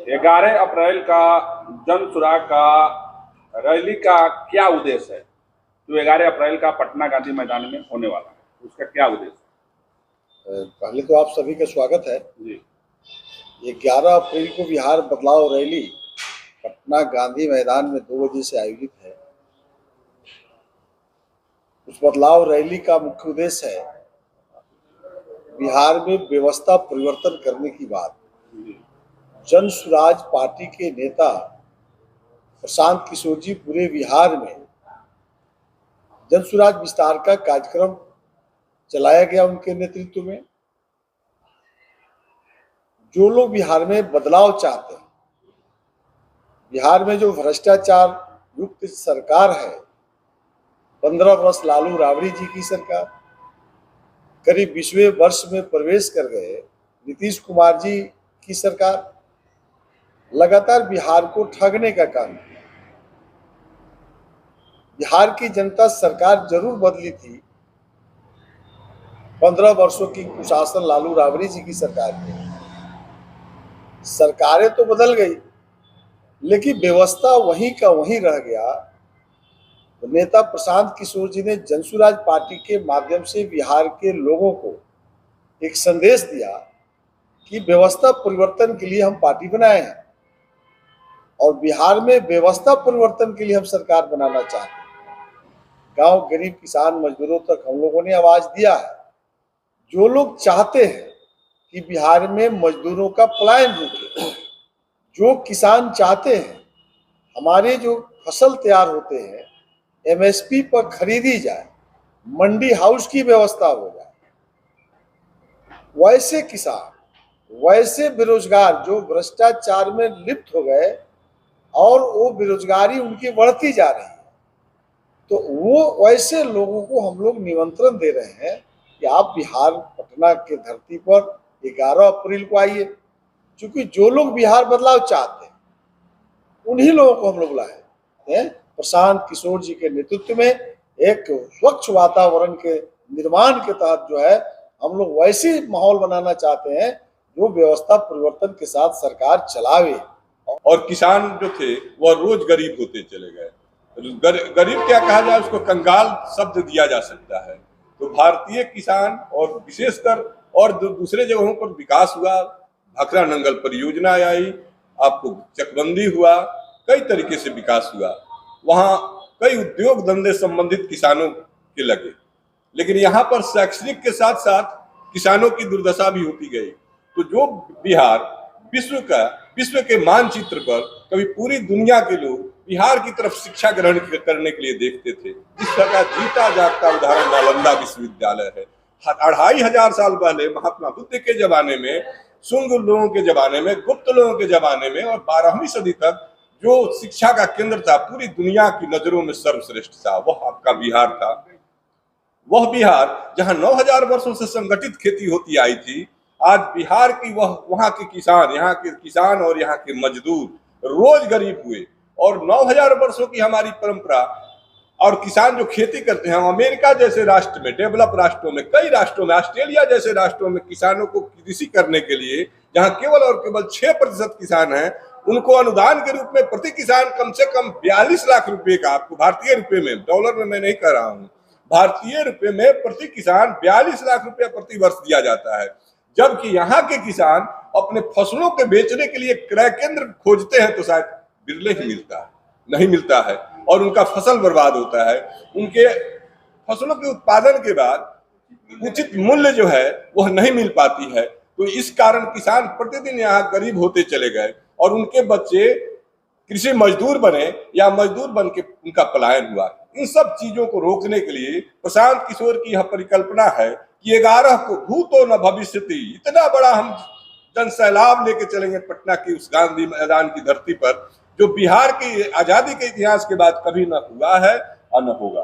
11 अप्रैल का जन सुराग का रैली का क्या उद्देश्य है? जो 11 अप्रैल का पटना गांधी मैदान में होने वाला है, उसका क्या उद्देश्य है? पहले तो आप सभी का स्वागत है जी। ये 11 अप्रैल को बिहार बदलाव रैली पटना गांधी मैदान में 2 बजे से आयोजित है। उस बदलाव रैली का मुख्य उद्देश्य है बिहार में व्यवस्था परिवर्तन करने की बात। जन सुराज पार्टी के नेता प्रशांत किशोर जी पूरे बिहार में जन सुराज विस्तार का कार्यक्रम चलाया गया उनके नेतृत्व में। जो लोग बिहार में बदलाव चाहते हैं, बिहार में जो भ्रष्टाचार युक्त सरकार है, 15 वर्ष लालू राबड़ी जी की सरकार, करीब 20वें वर्ष में प्रवेश कर गए नीतीश कुमार जी की सरकार, लगातार बिहार को ठगने का काम किया। बिहार की जनता सरकार जरूर बदली थी, 15 वर्षों की कुशासन लालू राबड़ी जी की सरकार की। सरकारें तो बदल गई, लेकिन व्यवस्था वहीं का वहीं रह गया। तो नेता प्रशांत किशोर जी ने जनसुराज पार्टी के माध्यम से बिहार के लोगों को एक संदेश दिया कि व्यवस्था परिवर्तन के लिए हम पार्टी बनाए हैं और बिहार में व्यवस्था परिवर्तन के लिए हम सरकार बनाना चाहते हैं। गांव गरीब किसान मजदूरों तक हम लोगों ने आवाज दिया है। जो लोग चाहते हैं कि बिहार में मजदूरों का पलायन रुके, जो किसान चाहते हैं हमारे जो फसल तैयार होते हैं एमएसपी पर खरीदी जाए, मंडी हाउस की व्यवस्था हो जाए, वैसे किसान, वैसे बेरोजगार जो भ्रष्टाचार में लिप्त हो गए और वो बेरोजगारी उनकी बढ़ती जा रही है, तो वो वैसे लोगों को हम लोग निमंत्रण दे रहे हैं कि आप बिहार पटना के धरती पर 11 अप्रैल को आइए। क्योंकि जो लोग बिहार बदलाव चाहते हैं उन्हीं लोगों को हम लोग लाए हैं। प्रशांत किशोर जी के नेतृत्व में एक स्वच्छ वातावरण के निर्माण के तहत जो है हम लोग वैसी माहौल बनाना चाहते हैं जो व्यवस्था परिवर्तन के साथ सरकार चलावे। और किसान जो थे वह रोज गरीब होते चले गए। गरीब क्या कहा जाए, उसको कंगाल शब्द दिया जा सकता है। तो भारतीय किसान और विशेषकर और दूसरे जगहों पर विकास हुआ, भाखड़ा नंगल परियोजना आई, आपको चकबंदी हुआ, कई तरीके से विकास हुआ। वहाँ कई उद्योग धंधे संबंधित किसानों के लगे, लेकिन यहाँ पर शैक्षणिक के साथ साथ किसानों की दुर्दशा भी होती गई। तो जो बिहार विश्व के मानचित्र पर कभी पूरी दुनिया के लोग बिहार की तरफ शिक्षा ग्रहण करने के लिए देखते थे, जिसका जीता जागता उदाहरण नालंदा विश्वविद्यालय है। 2500 साल पहले महात्मा बुद्ध के जमाने में, शुंग लोगों के जमाने में, गुप्त लोगों के जमाने में और 12वीं सदी तक जो शिक्षा का केंद्र था, पूरी दुनिया की नजरों में सर्वश्रेष्ठ था, वह आपका बिहार था। वह बिहार जहां 9000 वर्षों से संगठित खेती होती आई थी, आज बिहार की वहां के किसान, यहाँ के किसान और यहाँ के मजदूर रोज गरीब हुए। और 9000 वर्षों की हमारी परंपरा और किसान जो खेती करते हैं, अमेरिका जैसे राष्ट्र में, डेवलप राष्ट्रों में, कई राष्ट्रों में, ऑस्ट्रेलिया जैसे राष्ट्रों में किसानों को कृषि करने के लिए जहां केवल और केवल 6% किसान हैं, उनको अनुदान के रूप में प्रति किसान कम से कम 42 लाख रुपए का, आपको भारतीय रुपए में, डॉलर में मैं नहीं कह रहा हूं, भारतीय रुपए में प्रति किसान 42 लाख रुपया प्रति वर्ष दिया जाता है। जबकि यहाँ के किसान अपने फसलों के बेचने के लिए क्रय केंद्र खोजते हैं तो शायद बिरले ही नहीं मिलता है और उनका फसल बर्बाद होता है। उनके फसलों के उत्पादन के बाद उचित मूल्य जो है वह नहीं मिल पाती है। तो इस कारण किसान प्रतिदिन यहाँ गरीब होते चले गए और उनके बच्चे कृषि मजदूर बने या मजदूर बन के उनका पलायन हुआ। इन सब चीजों को रोकने के लिए प्रशांत किशोर की यह परिकल्पना है कि 11 को भूतो न भविष्यति, इतना बड़ा हम जन सैलाब लेके चलेंगे पटना की उस गांधी मैदान की धरती पर, जो बिहार की आजादी के इतिहास के बाद कभी न हुआ है और न होगा।